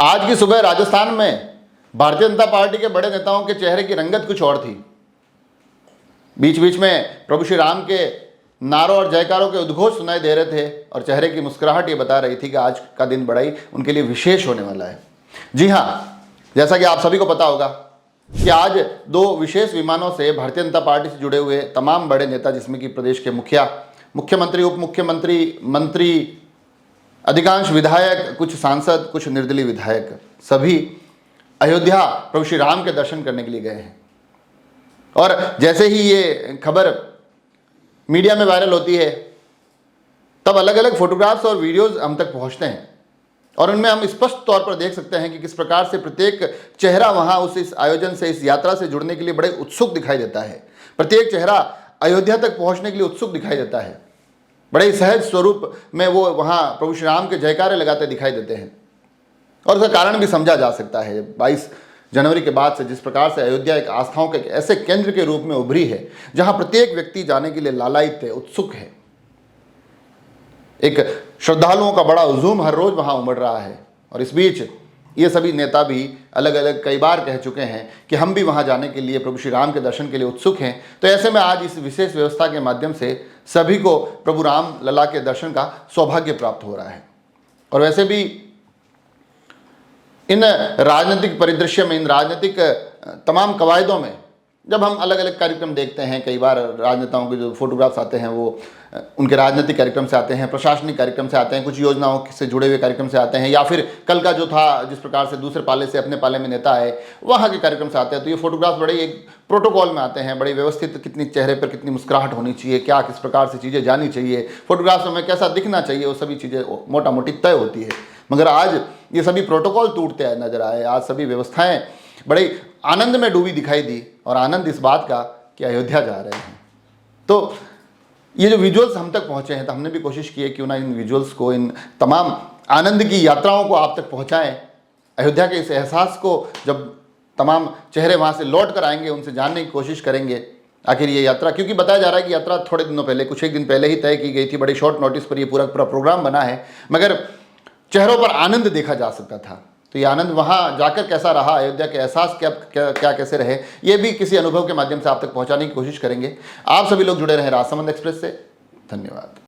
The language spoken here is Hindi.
आज की सुबह राजस्थान में भारतीय जनता पार्टी के बड़े नेताओं के चेहरे की रंगत कुछ और थी। बीच बीच में प्रभु श्री राम के नारों और जयकारों के उद्घोष सुनाई दे रहे थे और चेहरे की मुस्कुराहट ये बता रही थी कि आज का दिन बड़ा ही उनके लिए विशेष होने वाला है। जी हाँ, जैसा कि आप सभी को पता होगा कि आज दो विशेष विमानों से भारतीय जनता पार्टी से जुड़े हुए तमाम बड़े नेता, जिसमें कि प्रदेश के मुखिया, मुख्यमंत्री, उप मुख्यमंत्री, मंत्री, अधिकांश विधायक, कुछ सांसद, कुछ निर्दलीय विधायक, सभी अयोध्या प्रभु श्री राम के दर्शन करने के लिए गए हैं। और जैसे ही ये खबर मीडिया में वायरल होती है, तब अलग अलग फोटोग्राफ्स और वीडियोस हम तक पहुंचते हैं और उनमें हम स्पष्ट तौर पर देख सकते हैं कि किस प्रकार से प्रत्येक चेहरा वहां इस आयोजन से, इस यात्रा से जुड़ने के लिए बड़े उत्सुक दिखाई देता है। प्रत्येक चेहरा अयोध्या तक पहुंचने के लिए उत्सुक दिखाई देता है। बड़े सहज स्वरूप में वो वहां प्रभु श्री राम के जयकारे लगाते दिखाई देते हैं और उसका कारण भी समझा जा सकता है। 22 जनवरी के बाद से जिस प्रकार से अयोध्या एक आस्थाओं के ऐसे केंद्र के रूप में उभरी है जहां प्रत्येक व्यक्ति जाने के लिए लालायित है, उत्सुक है। एक श्रद्धालुओं का बड़ा हुजूम हर रोज वहां उमड़ रहा है और इस बीच ये सभी नेता भी अलग अलग कई बार कह चुके हैं कि हम भी वहां जाने के लिए, प्रभु श्री राम के दर्शन के लिए उत्सुक हैं। तो ऐसे में आज इस विशेष व्यवस्था के माध्यम से सभी को प्रभु राम लला के दर्शन का सौभाग्य प्राप्त हो रहा है। और वैसे भी इन राजनीतिक परिदृश्य में, इन राजनीतिक तमाम कवायदों में जब हम अलग अलग कार्यक्रम देखते हैं, कई बार राजनेताओं के जो फोटोग्राफ्स आते हैं वो उनके राजनीतिक कार्यक्रम से आते हैं, प्रशासनिक कार्यक्रम से आते हैं, कुछ योजनाओं से जुड़े हुए कार्यक्रम से आते हैं, या फिर कल का जो था जिस प्रकार से दूसरे पाले से अपने पाले में नेता आए वहाँ के कार्यक्रम से आते हैं। तो ये फोटोग्राफ्स बड़े एक प्रोटोकॉल में आते हैं, बड़े व्यवस्थित, कितनी चेहरे पर कितनी मुस्कुराहट होनी चाहिए, क्या किस प्रकार से चीज़ें जानी चाहिए, फोटोग्राफ्स में कैसा दिखना चाहिए, वो सभी चीज़ें मोटा मोटी तय होती है। मगर आज ये सभी प्रोटोकॉल टूटते नजर आए। आज सभी व्यवस्थाएं बड़े आनंद में डूबी दिखाई दी और आनंद इस बात का कि अयोध्या जा रहे हैं। तो ये जो विजुअल्स हम तक पहुंचे हैं, तो हमने भी कोशिश की है क्यों ना इन विजुअल्स को, इन तमाम आनंद की यात्राओं को आप तक पहुंचाएं। अयोध्या के इस एहसास को जब तमाम चेहरे वहां से लौट कर आएंगे, उनसे जानने की कोशिश करेंगे आखिर ये यात्रा, क्योंकि बताया जा रहा है कि यात्रा थोड़े दिनों पहले, कुछ एक दिन पहले ही तय की गई थी, बड़ी शॉर्ट नोटिस पर ये पूरा प्रोग्राम बना है, मगर चेहरों पर आनंद देखा जा सकता था। तो ये आनंद वहाँ जाकर कैसा रहा, अयोध्या के एहसास क्या कैसे रहे, ये भी किसी अनुभव के माध्यम से आप तक पहुँचाने की कोशिश करेंगे। आप सभी लोग जुड़े रहे राजसमंद एक्सप्रेस से। धन्यवाद।